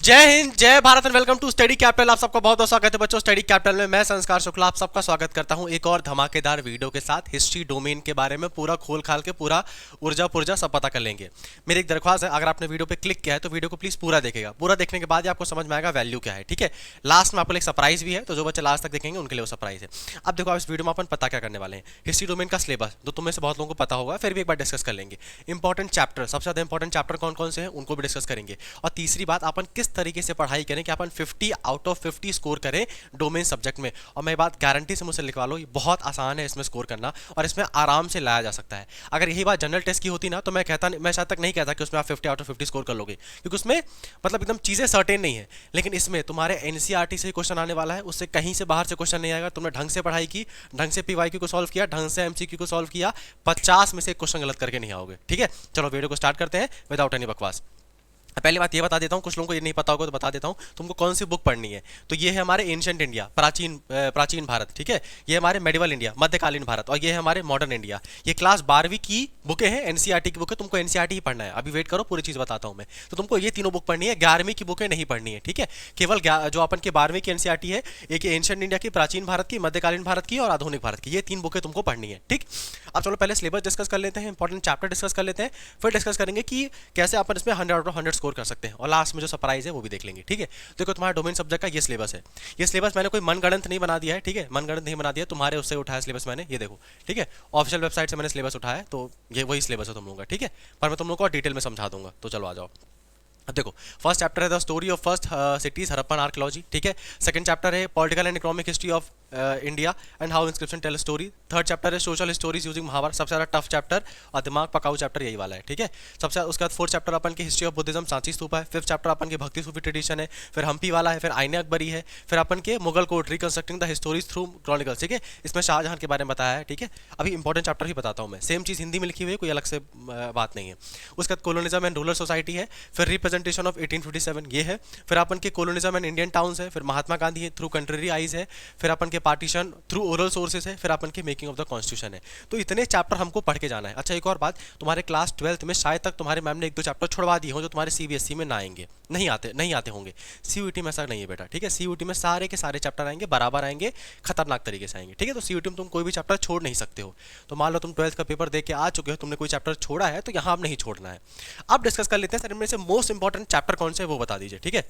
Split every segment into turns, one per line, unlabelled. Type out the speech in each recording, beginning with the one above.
जय हिंद, जय Bharat and welcome to study capital. आप सबका बहुत बहुत स्वागत है बच्चों। स्टडी कैपिटल में मैं संस्कार शुक्ला आप सबका स्वागत करता हूं एक और धमाकेदार वीडियो के साथ। हिस्ट्री डोमेन के बारे में पूरा खोल खाल के पूरा ऊर्जा पुर्जा सब पता कर लेंगे। मेरी एक दरख्वास्त है, अगर आपने वीडियो पे क्लिक किया है तो वीडियो को प्लीज पूरा देखेगा। पूरा देखने के बाद ही आपको समझ में आएगा वैल्यू क्या है, ठीक है। लास्ट में आपको एक सरप्राइज भी है, तो जो बच्चे लास्ट तक देखेंगे उनके लिए वो सरप्राइज है। अब देखो, आप इस वीडियो में अपन पता क्या करने वाले हैं, हिस्ट्री डोमेन का सिलेबस, तो तुम में से बहुत लोगों को पता होगा, फिर भी एक बार डिस्कस कर लेंगे। इंपॉर्टेंट चैप्टर, सबसे ज्यादा इंपॉर्टेंट चैप्टर कौन कौन से हैं उनको भी डिस्कस करेंगे। और तीसरी बात, अपन किस तरीके से पढ़ाई करें कि अपन 50 आउट ऑफ 50 स्कोर करें डोमेन सब्जेक्ट में। और मैं बात गारंटी से मुझसे लिखवा लो, ये बहुत आसान है इसमें स्कोर करना और इसमें आराम से लाया जा सकता है। अगर यही बात जनरल टेस्ट की होती ना, तो मैं शायद तक नहीं कहता कि उसमें आप 50 आउट ऑफ 50 स्कोर कर लोगे, क्योंकि उसमें मतलब एकदम चीजें सर्टेन नहीं है। लेकिन इसमें तुम्हारे एनसीईआरटी से क्वेश्चन आने वाला है, उससे कहीं से बाहर से क्वेश्चन नहीं आएगा। तुमने ढंग से पढ़ाई की, ढंग से पीवाईक्यू को सॉल्व किया, ढंग से एमसीक्यू को सॉल्व किया, 50 में से क्वेश्चन गलत करके नहीं आओगे, ठीक है। चलो वीडियो को स्टार्ट करते हैं विदाउट एनी बकवास। पहली बात ये बता देता हूँ, कुछ लोगों को ये नहीं पता होगा तो बता देता हूँ तुमको कौन सी बुक पढ़नी है। तो ये है हमारे एंशिएंट इंडिया, प्राचीन भारत, ठीक है। ये हमारे मेडिवल इंडिया, मध्यकालीन भारत, और ये है हमारे मॉडर्न इंडिया। ये क्लास 12वीं की बुकें हैं, एनसीईआरटी की बुक है। तुमको एनसीईआरटी ही पढ़ना है, अभी वेट करो, पूरी चीज बताता हूँ मैं। तो तुमको ये तीनों बुक पढ़नी है, 11वीं की बुकें नहीं पढ़नी है, ठीक है। केवल जो अपन के 12वीं की एनसीईआरटी है, एक एंशिएंट इंडिया की, प्राचीन भारत की, मध्यकालीन भारत की और आधुनिक भारत की, ये तीन बुकें तुमको पढ़नी है, ठीक। अब चलो पहले सिलेबस डिस्कस कर लेते हैं, इंपॉर्टेंट चैप्टर डिस्कस कर लेते हैं, फिर डिस्कस करेंगे कि कैसे अपन इसमें 100 आउट ऑफ 100 स्कोर कर सकते हैं, और लास्ट में जो सरप्राइज है वो भी देख लेंगे, ठीक है। देखो, तुम्हारा डोमेन सब्जेक्ट का ये सिलेबस है। ये सिलेबस मैंने कोई मनगढ़ंत नहीं बना दिया है, ठीक है, मनगढ़ंत नहीं बना दिया, तुम्हारे उससे उठाया सिलेबस मैंने, ये देखो, ठीक है। ऑफिशियल वेबसाइट से मैंने सिलेबस उठाया, तो ये वही सिलेबस है तुम लोगों का, ठीक है। पर मैं तुम लोगों को डिटेल में समझा दूंगा, तो चलो आ जाओ। अब देखो, फर्स्ट चैप्टर है the story of first cities Harappan archaeology, ठीक है। सेकंड चैप्टर है political and economic history of India and how inscription tell story. Third chapter है सोशल स्टोरीज यूजिंग महाभारत, सबसे ज्यादा टफ चैप्टर और दिमाग पकाऊ चैप्टर यही वाला है, ठीक है। सबसे उसके बाद फोर्थ चैप्टर अपन की history of Buddhism, Sanchi stupa है। फिफ्थ चैप्टर अपन की भक्ति सूफी ट्रेडिशन है, फिर हम्पी वाला है, फिर आईने अकबरी है, फिर अपन के Mughal court reconstructing the histories through chronicles, ठीक है। इसमें शाहजहां के बारे में बताया है, ठीक है। अभी इंपॉर्टेंट चैप्टर ही बताता हूँ मैं, सेम चीज हिंदी में लिखी हुई है, कोई अलग से बात नहीं है। उसके बाद कोलोनिज्म एंड रूरल सोसाइटी है, फिर रिप्रेजेंटेशन ऑफ 1857 ये है, फिर अपन के कोलोनिज्म एंड इंडियन टाउन्स है, फिर महात्मा गांधी है थ्रू कंट्रेरी आइज है, फिर अपन के पार्टीशन थ्रू ओरल सोर्सेस है, फिर अपन के मेकिंग ऑफ द कॉन्स्टिट्यूशन है। तो इतने चैप्टर हमको पढ़ के जाना है। अच्छा, एक और बात, तुम्हारे क्लास 12th में शायद तक तुम्हारे मैम ने एक दो चैप्टर छुड़वा दिए हो जो तुम्हारे सीबीएसई में ना आएंगे, नहीं आते होंगे। सीयूईटी में ऐसा नहीं है बेटा, ठीक है। सीयूईटी में सारे के सारे चैप्टर आएंगे, बराबर आएंगे, खतरनाक तरीके से आएंगे, ठीक है। तो सीयूईटी में तुम कोई भी चैप्टर छोड़ नहीं सकते हो। तो मान लो तुम 12th का पेपर दे के आ चुके हो, तुमने कोई चैप्टर छोड़ा है, तो यहाँ अब नहीं छोड़ना है। अब डिस्कस कर लेते हैं सर, इनमें से मोस्ट इंपॉर्टेंट चैप्टर कौन से है वो बता दीजिए, ठीक है।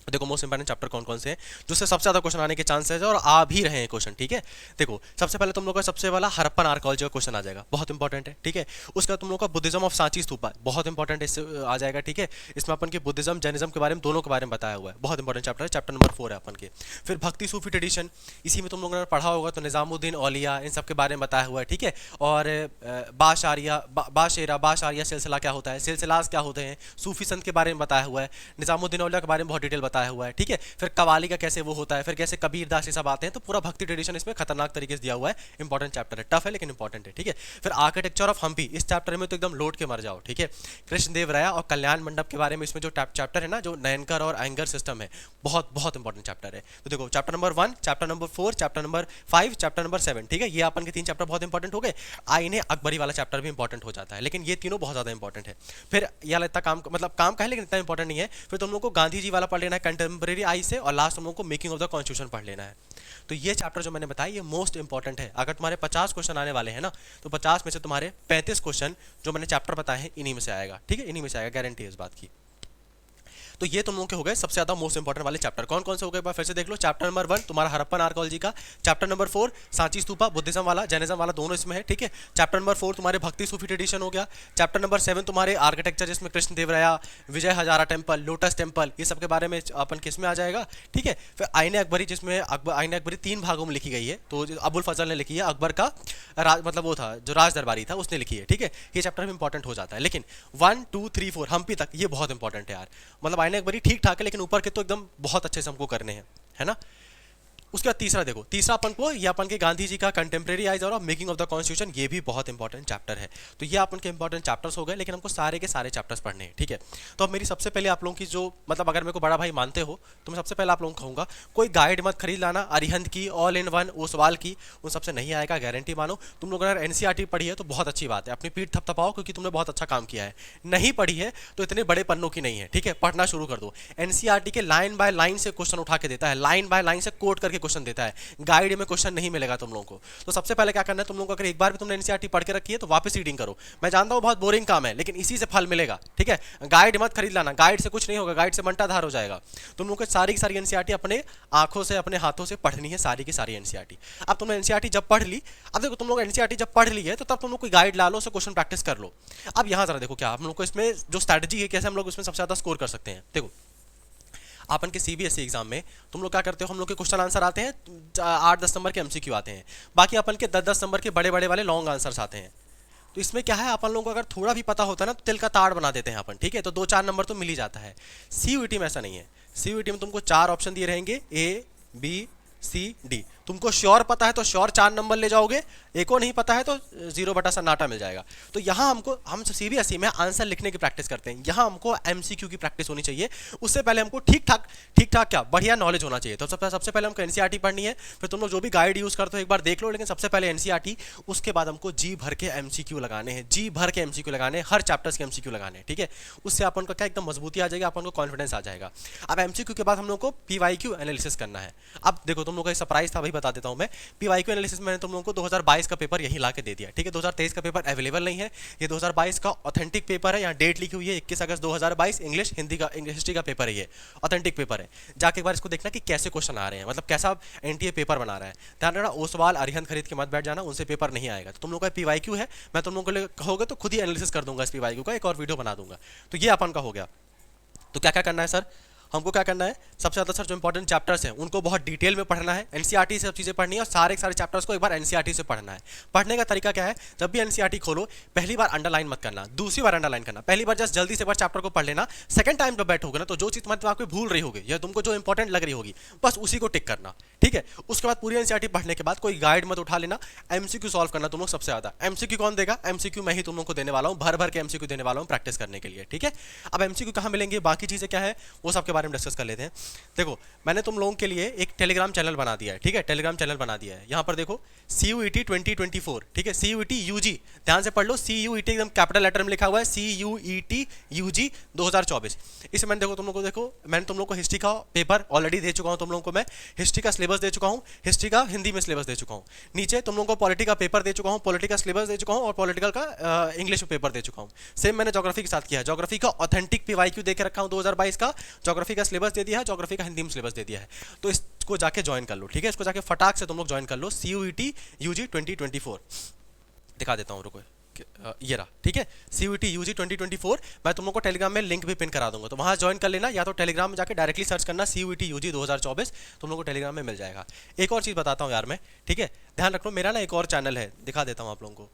देखो, मोस्ट इंपॉर्टेंट चैप्टर कौन कौन से हैं जिससे सबसे ज्यादा क्वेश्चन आने के चांसेस है और आ भी रहे हैं क्वेश्चन, ठीक है। देखो, सबसे पहले तुम लोग का सबसे वाला हड़प्पन आर्कियोलॉजी का क्वेश्चन आ जाएगा, बहुत इंपॉर्टेंट है, ठीक है। उसका तुम लोग का बुद्धिज्म ऑफ सांची स्तूपा, बहुत इंपॉर्टेंट इससे आ जाएगा, ठीक है। इसमें अपन के बुद्धिज्म जैनिज्म के बारे में दोनों के बारे में बताया हुआ है, बहुत इंपॉर्टेंट चैप्टर है, चैप्टर नंबर 4 है अपन के। फिर भक्ति सूफी ट्रेडिशन, इसी में तुम लोगों ने पढ़ा होगा, तो निजामुद्दीन औलिया इन सब के बारे में बताया हुआ है, ठीक है। और बाशारिया सिलसिला क्या होता है, सिलसिलास क्या होते हैं, सूफी संत के बारे में बताया हुआ है, निजामुद्दीन औलिया के बारे में बहुत डिटेल बताया हुआ है, ठीक है। फिर कवाली का कैसे वो होता है, फिर कैसे कबीरदास ये सब आते हैं, तो पूरा भक्ति ट्रेडिशन इसमें खतरनाक तरीके से दिया हुआ है। इंपॉर्टेंट चैप्टर है, टफ है लेकिन इंपॉर्टेंट है, ठीक है। फिर आर्किटेक्चर ऑफ हम्पी, इस चैप्टर में तो एकदम लोट के मर जाओ, ठीक है। कृष्णदेव राय और कल्याण मंडप के बारे में इसमें जो चैप्टर है ना, जो नयनकर और एंगर सिस्टम है, बहुत बहुत इंपॉर्टेंट चैप्टर है। तो देखो, chapter number 1, chapter number 4, chapter number 5, chapter number 7, ठीक है। ये अपन के 3 चैप्टर बहुत इंपॉर्टेंट हो गए। आईने अकबरी वाला चैप्टर भी इंपॉर्टेंट हो जाता है, लेकिन ये तीनों बहुत ज्यादा इंपॉर्टेंट है। फिर यह इतना काम, मतलब काम का है लेकिन इतना इंपॉर्टेंट नहीं है। फिर तुम लोग को गांधी जी वाला पढ़ लेना है कंटेम्प्रेरी आई से, और लास्ट तुम लोग को मेकिंग ऑफ द कॉन्स्टिट्यूशन पढ़ लेना है। तो ये चैप्टर जो मैंने बताया ये मोस्ट इंपॉर्टेंट है। अगर तुम्हारे 50 क्वेश्चन आने वाले हैं ना, तो 50 में से तुम्हारे 35 क्वेश्चन जो मैंने चैप्टर बताए हैं इन्हीं में से आएगा, ठीक है, इन्हीं में से आएगा, गारंटी है इस बात की। तो ये तुम लोगों के हो गए सबसे ज्यादा मोस्ट इंपॉर्टेंट वाले चैप्टर। कौन कौन से हो गए बार फिर से देख लो। चैप्टर नंबर 1 तुम्हारा हड़प्पन आर्कियोलॉजी का, chapter number 4 Sanchi stupa Buddhism वाला जैनिज्म वाला दोनों इसमें है, ठीक है। चैप्टर नंबर 4 तुम्हारे भक्ति सूफी ट्रेडिशन हो गया। चैप्टर नंबर 7 तुम्हारे आर्किटेक्चर, जिसमें कृष्णदेवराया, विजय हजारा टेम्पल, लोटस टेम्पल, ये सब के बारे में अपन किस में आ जाएगा, ठीक है। फिर आईने अकबरी, जिसमें आईने अकबरी 3 भागों में लिखी गई है, तो अबुल फजल ने लिखी है, अकबर का मतलब वो था जो राज दरबारी था उसने लिखी है, ठीक है। ये चैप्टर भी इंपॉर्टेंट हो जाता है। लेकिन 1 2 3 4 हम्पी तक ये बहुत इंपॉर्टेंट है यार। मतलब आईने अकबरी ठीक ठाक है, लेकिन ऊपर के तो एकदम बहुत अच्छे से हमको करने हैं, है ना। उसके बाद तीसरा देखो, तीसरा अपन को ये अपन के गांधी जी का कंटेम्प्रेरी आइज और मेकिंग ऑफ द कॉन्स्टिट्यूशन, ये भी बहुत इंपॉर्टेंट चैप्टर है। तो ये अपन के इंपॉर्टेंट चैप्टर्स हो गए, लेकिन हमको सारे के सारे चैप्टर्स पढ़ने हैं, ठीक है। तो अब मेरी सबसे पहले आप लोगों की जो मतलब अगर मेरे को बड़ा भाई मानते हो तो मैं सबसे पहले आप लोगों को कहूंगा कोई गाइड मत खरीद लाना, अरिहंत की, ऑल इन वन, ओसवाल की, उन सबसे नहीं आएगा, गारंटी मानो। तुम लोग अगर एनसीईआरटी पढ़ी है तो बहुत अच्छी बात है, अपनी पीठ थपथपाओ क्योंकि तुमने बहुत अच्छा काम किया है। नहीं पढ़ी है तो इतने बड़े पन्नों की नहीं है, ठीक है, पढ़ना शुरू कर दो। एनसीईआरटी के लाइन बाय लाइन से क्वेश्चन उठा के देता है, लाइन बाय लाइन से कोट करके क्वेश्चन देता है, गाइड में क्वेश्चन नहीं मिलेगा तुम लोगों को। तो सबसे पहले क्या करना है, तुम लोगों को अगर एक बार भी तुमने एनसीईआरटी पढ़ के रखी है तो वापस रीडिंग करो। मैं जानता हूं बहुत बोरिंग काम है, लेकिन इसी से फल मिलेगा, ठीक है। गाइड मत खरीद लाना, गाइड से कुछ नहीं होगा, गाइड से मंटाधार हो जाएगा। तुम लोगों को सारी की सारी एनसीईआरटी अपने आंखों से अपने हाथों से पढ़नी है, सारी की सारी एनसीईआरटी। अब तुमने एनसीईआरटी जब पढ़ ली, अब देखो तुम लोग एनसीईआरटी जब पढ़ ली है तो तब तुम लोग कोई गाइड ला लो, उसे क्वेश्चन प्रैक्टिस कर लो। अब यहां जरा देखो क्या हम लोग को इसमें जो स्ट्रेटजी है, कैसे हम लोग इसमें सबसे ज्यादा स्कोर कर सकते हैं। देखो अपन के सीबीएसई एग्जाम में तुम लोग क्या करते हो, हम लोग के क्वेश्चन आंसर आते हैं 8-10 नंबर के एमसीक्यू आते हैं, बाकी अपन के 10-10 नंबर के बड़े बड़े वाले लॉन्ग आंसर्स आते हैं। तो इसमें क्या है, अपन लोगों को अगर थोड़ा भी पता होता है ना तो तिल का ताड़ बना देते हैं अपन, ठीक है, तो 2-4 नंबर तो मिल ही जाता है। सीयूईटी में ऐसा नहीं है, सीयूईटी में तुमको 4 ऑप्शन दिए रहेंगे, ए बी सी डी। तुमको श्योर पता है तो श्योर 4 नंबर ले जाओगे, एक और नहीं पता है तो 0 बटा सन्नाटा मिल जाएगा। तो यहाँ हम सीबीएसई में आंसर लिखने की प्रैक्टिस करते हैं, यहाँ हमको एमसीक्यू की प्रैक्टिस होनी चाहिए। उससे पहले हमको ठीक ठाक क्या बढ़िया नॉलेज होना चाहिए। तो सबसे पहले हमको एनसीईआरटी पढ़नी है, फिर तुम लोग जो भी गाइड यूज करते हो एक बार देख लो, लेकिन सबसे पहले एनसीईआरटी, उसके बाद हमको जी भर के एमसीक्यू लगाने हैं, जी भर के एमसीक्यू लगाने हैं, हर चैप्टर्स के एमसीक्यू लगाने हैं, ठीक है। उससे अपन का क्या एकदम मजबूती आ जाएगी, अपन को कॉन्फिडेंस आ जाएगा। अब एमसीक्यू के बाद हम लोग को पीवाईक्यू एनालिसिस करना है। अब देखो तुम लोग का सरप्राइज था, भाई बता देता हूं मैं, पीवाईक्यू एनालिसिस मैंने तुम लोगों को 2022 का पेपर यही ला के दे दिया, ठीक है। 2023 का पेपर अवेलेबल नहीं है, ये 2022 का ऑथेंटिक पेपर है, यहाँ डेट लिखी हुई है 21 अगस्त 2022, इंग्लिश हिस्ट्री का पेपर है, ये ऑथेंटिक पेपर है। जाके एक बार इसको देखना कि कैसे क्वेश्चन आ रहे हैं, मतलब कैसा एनटीए पेपर बना रहा है। ध्यान रखना, ओसवाल अरिहंत खरीद के मत बैठ जाना, उनसे पेपर नहीं आएगा। तो तुम लोग का पीवाईक्यू है, मैं तुम लोगों को कहोगे तो खुद ही एनालिसिस कर दूंगा इस पीवाईक्यू का, एक और वीडियो बना दूंगा। तो ये अपन का हो गया। तो क्या क्या करना है सर, हमको क्या करना है, सबसे ज्यादा सर जो इंपॉर्टेंट चैप्टर्स हैं उनको बहुत डिटेल में पढ़ना है, एनसीईआरटी से सब चीजें पढ़नी है, और सारे चैप्टर्स को एक बार एनसीईआरटी से पढ़ना है। पढ़ने का तरीका क्या है, जब भी एनसीईआरटी खोलो पहली बार अंडरलाइन मत करना, दूसरी बार अंडरलाइन करना। पहली बार जस्ट जल्दी से बार चैप्टर को पढ़ लेना, सेकंड टाइम जब बैठोगे ना तो जो चीज तुम्हारे दिमाग में भूल रही होगी या तुमको जो इंपॉर्टेंट लग रही होगी बस उसी को टिक करना, ठीक है। उसके बाद पूरी एनसीईआरटी पढ़ने के बाद कोई गाइड मत उठा लेना, एमसीक्यू सॉल्व करना तुम लोग सबसे ज्यादा। एमसीक्यू कौन देगा, एमसीक्यू मैं ही तुम लोग को देने वाला हूं, भर भर के एमसीक्यू देने वाला हूं प्रैक्टिस करने के लिए, ठीक है। अब एमसीक्यू कहां मिलेंगे, बाकी चीजें क्या है वो सबके बारे में डिस्कस कर लेते हैं। देखो मैंने तुम लोगों के लिए एक टेलीग्राम चैनल बना दिया है, ठीक है, टेलीग्राम चैनल बना दिया है। यहाँ पर देखो CUET 2024, ठीक है, CUET UG, ध्यान से पढ़ लो, CUET एकदम कैपिटल लेटर में लिखा हुआ है, CUET UG 2024। इसमें मैंने मैंने तुम लोग को हिस्ट्री का पेपर ऑलरेडी दे चुका हूँ, तुम लोगों को मैं हिस्ट्री का सिलेबस दे चुका हूँ, हिस्ट्री का हिंदी में सिलेबस दे चुका हूँ। नीचे तुम लोगों को पॉलिटी का पेपर दे चुका हूँ, पॉलिटी का सिलेबस दे चुका हूँ, और पॉलिटिकल का इंग्लिश पेपर दे चुका हूँ। सेम मैंने ज्योग्राफी के साथ किया है, ज्योग्राफी का ऑथेंटिक पीवाईक्यू दे के रखा हूँ 2022 का, ज्योग्राफी का सिलेबस दे दिया है, ज्योग्राफी का हिंदी में सिलेबस दे दिया है। तो इसको जाके ज्वाइन कर लो, ठीक है, इसको जाके फटाक से तुम लोग ज्वाइन कर लो, CUET UG 2024 दिखा देता हूँ, रुको ये रहा, ठीक है, CUET UG 2024। मैं तुम लोग को टेलीग्राम में लिंक भी पिन करा दूंगा, तो वहां ज्वाइन कर लेना, या तो टेलीग्राम में जाके डायरेक्टली सर्च करना CUET UG 2024, तुम लोग को टेलीग्राम में मिल जाएगा। एक और चीज बताता हूँ यार मैं, ठीक है, ध्यान रखो, मेरा ना एक और चैनल है, दिखा देता हूँ आप लोगों को,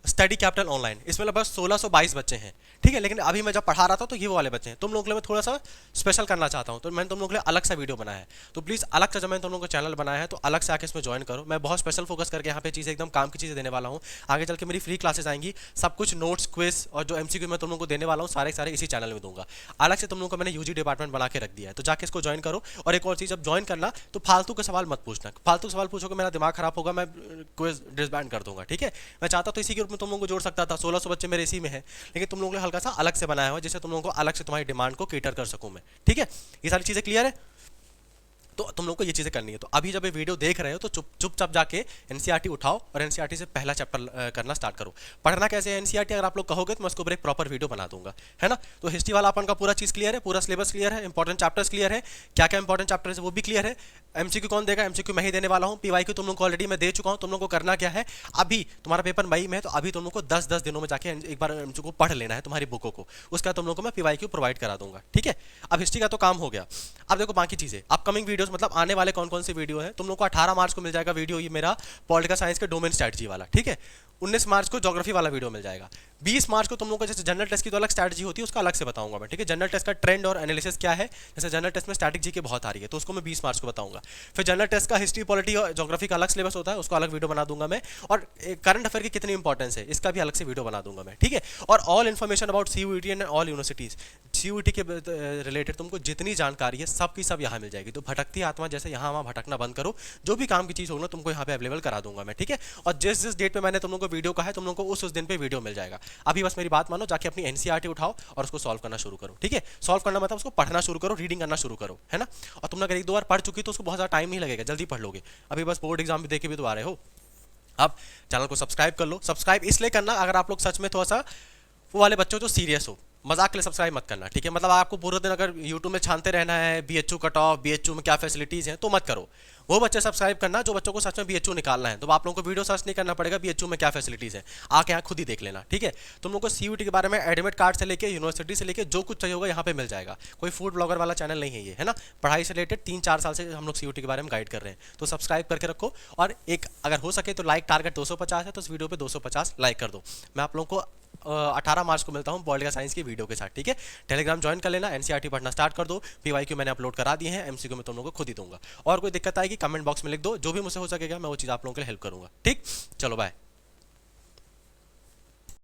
स्टडी कैपिटल ऑनलाइन। इसमें लगभग 1622 बच्चे हैं, ठीक है, लेकिन अभी मैं जब पढ़ा रहा था तो ये वो वाले बच्चे हैं। तुम लोगों के लिए मैं थोड़ा सा स्पेशल करना चाहता हूं, तो मैंने तुम लोगों के लिए अलग सा वीडियो बनाया है। तो प्लीज अलग से, जब मैंने तुम लोगों को चैनल बनाया है तो अलग से आके इसमें ज्वाइन करो। मैं बहुत स्पेशल फोकस करके यहाँ पे चीजें एकदम काम की चीजें देने वाला हूँ। आगे चल के मेरी फ्री क्लासेस आएंगी, सब कुछ नोट्स, क्विज और जो एमसीक्यू मैं तुम लोगों को देने वाला हूँ सारे इसी चैनल में दूंगा। अलग से तुम लोगों को मैंने यूजी डिपार्टमेंट बना के रख दिया है, तो जाके इसको ज्वाइन करो। और एक और चीज, जब ज्वाइन करना तो फालतू के सवाल मत पूछना, फालतू सवाल पूछोगे मेरा दिमाग खराब होगा, मैं क्विज डिसबैंड कर दूंगा, ठीक है। मैं चाहता तो इसी के रूप में तुम लोगों को जोड़ सकता था, 1600 बच्चे मेरे इसी में है, लेकिन तुम लोगों ने हल्का सा अलग से बनाया हुआ है जिससे तुम लोगों को अलग से तुम्हारी डिमांड को केटर कर सकूं मैं, ठीक है। ये सारी चीजें क्लियर है, तो तुम लोग को ये चीजें करनी है। तो अभी जब ये वीडियो देख रहे हो तो चुपचाप जाके एनसीईआरटी उठाओ और एनसीईआरटी से पहला चैप्टर करना स्टार्ट करो। पढ़ना कैसे है एनसीईआरटी अगर आप लोग कहोगे तो मैं उसके ऊपर एक प्रॉपर वीडियो बना दूंगा, है ना। तो हिस्ट्री वाला अपन का पूरा चीज क्लियर है, पूरा सिलेबस क्लियर है, इंपॉर्टेंट चैप्टर्स क्लियर है, क्या क्या इंपॉर्टेंट चैप्टर है वो भी क्लियर है। एमसीक्यू कौन देगा, एमसीक्यू मैं ही देने वाला हूँ। पीवाईक्यू तुम लोग को ऑलरेडी मैं दे चुका हूँ। तुम लोग को करना क्या है, अभी तुम्हारा पेपर मई में है तो अभी तुम लोग को 10-10 दिनों में जाके एक बार एमसीक्यू को पढ़ लेना है, तुम्हारी बुकों को। उसका तुम लोग को मैं पीवाईक्यू प्रोवाइड करा दूंगा, ठीक है। अब हिस्ट्री का तो काम हो गया। अब देखो बाकी चीजें अपकमिंग वीडियो वीडियोस मतलब आने वाले कौन कौन से वीडियो हैं, तुम लोग को 18 मार्च को मिल जाएगा वीडियो ये मेरा पॉलिटिकल साइंस के डोमेन स्ट्रेटजी वाला, ठीक है। 19 मार्च को ज्योग्राफी वाला वीडियो मिल जाएगा। 20 मार्च को तुम लोगों को जैसे जनरल टेस्ट की तो अलग स्ट्रैटेजी होती है, उसका अलग से बताऊंगा मैं, ठीक है। जनरल टेस्ट का ट्रेंड और एनालिसिस क्या है, जैसे जनरल टेस्ट में स्टैटिक जीके बहुत आ रही है तो उसको मैं 20 मार्च को बताऊंगा। फिर जनरल टेस्ट का हिस्ट्री, पॉलिटी और ज्योग्राफी का अलग सिलेबस होता है, उसको अलग वीडियो बना दूंगा मैं। और करंट अफेयर की कितनी इंपॉर्टेंस है इसका भी अलग से वीडियो बना दूंगा मैं, ठीक है। और all information about CUET and all universities, CUET के रिलेटेड तुमको जितनी जानकारी है सब की सब यहाँ मिल जाएगी। तो भटकती आत्मा जैसे यहाँ वहाँ भटकना बंद करो, जो भी काम की चीज़ होगी ना तुमको यहाँ पे अवेलेबल करा दूंगा मैं, ठीक है। और जिस जिस डेट पे मैंने तुम लोगों को वीडियो कहा है तुम लोगों को उस दिन पे वीडियो मिल जाएगा। अभी बस मेरी बात मानो, जाके अपनी एनसीईआरटी उठाओ और उसको सॉल्व करना शुरू करो, ठीक है। सॉल्व करना मतलब उसको पढ़ना शुरू करो, रीडिंग करना शुरू करो, है ना। और तुमने अगर एक दो बार पढ़ चुकी तो उसको बहुत ज़्यादा टाइम नहीं लगेगा, जल्दी पढ़ लोगे। अभी बस बोर्ड एग्जाम भी देके भी तो आ रहे हो। अब चैनल को सब्सक्राइब कर लो। सब्सक्राइब इसलिए करना अगर आप लोग सच में थोड़ा सा वो वाले बच्चों जो सीरियस हो, मजाक के लिए सब्सक्राइब मत करना, ठीक है। मतलब आपको पूरे दिन अगर यूट्यूब में छानते रहना है बीएचयू कट ऑफ, बीएचयू में क्या फैसिलिटीज हैं, तो मत करो। वो बच्चे सब्सक्राइब करना जो बच्चों को सच में बीएचयू निकालना है, तो आप लोगों को वीडियो सर्च नहीं करना पड़ेगा बीएचयू में क्या फैसिलिटीज है, आके यहाँ खुद ही देख लेना, ठीक है। तुम लोग को सीयूटी के बारे में एडमिट कार्ड से लेके यूनिवर्सिटी से लेके जो कुछ चाहिए होगा यहाँ पे मिल जाएगा। कोई फूड ब्लॉगर वाला चैनल नहीं है ये, है ना। पढ़ाई से रिलेटेड 3-4 साल से हम लोग सीयूटी के बारे में गाइड कर रहे हैं, तो सब्सक्राइब करके रखो। और एक अगर हो सके तो लाइक टारगेट 250 है तो इस वीडियो पे 250 लाइक कर दो। मैं आप लोगों को 18 मार्च को मिलता हूँ पॉलिटिकल साइंस की वीडियो के साथ, ठीक है। टेलीग्राम ज्वाइन कर लेना, एनसीईआरटी पढ़ना स्टार्ट कर दो। पीवाईक्यू मैंने अपलोड करा दिए हैं, एमसीक्यू में तुम लोगों को खुद ही दूंगा। और कोई दिक्कत आएगी कमेंट बॉक्स में लिख दो, जो भी मुझसे हो सकेगा मैं वो चीज़ आप लोगों के लिए हेल्प करूंगा, ठीक। चलो बाय।